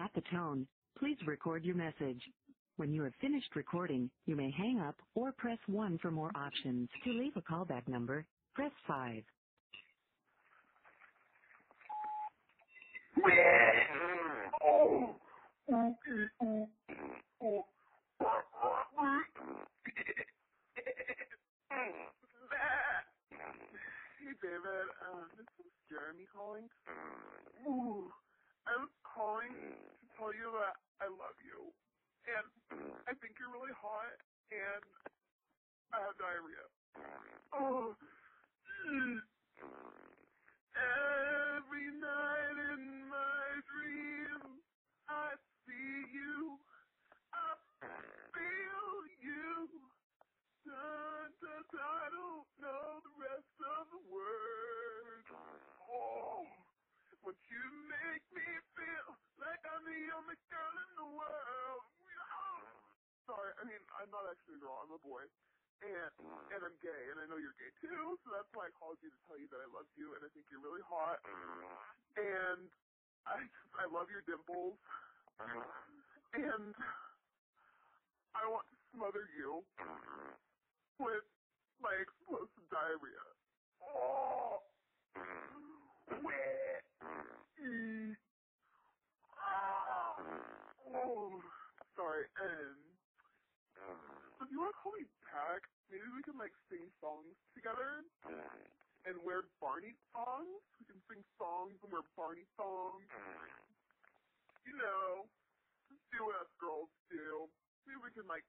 At the tone, please record your message. When you have finished recording, you may hang up or press 1 for more options. To leave a callback number, press 5. Hey David, this is Jeremy calling. I was calling to tell you that I love you, and I think you're really hot, and I have diarrhea. Oh, every night in my dreams, I see you, I feel you. I don't know the rest of the words. Oh, but you make me feel like I'm the only girl in the world. Sorry, I mean, I'm not actually a girl, I'm a boy. And I'm gay, and I know you're gay too, so that's why I called you to tell you that I love you, and I think you're really hot. And I love your dimples. And I want to smother you with my explosive diarrhea. Oh, oh, sorry. So if you want to call me back, maybe we can like sing songs together and wear Barney songs. We can sing songs and wear Barney songs. You know, just do what us girls do. Maybe we can like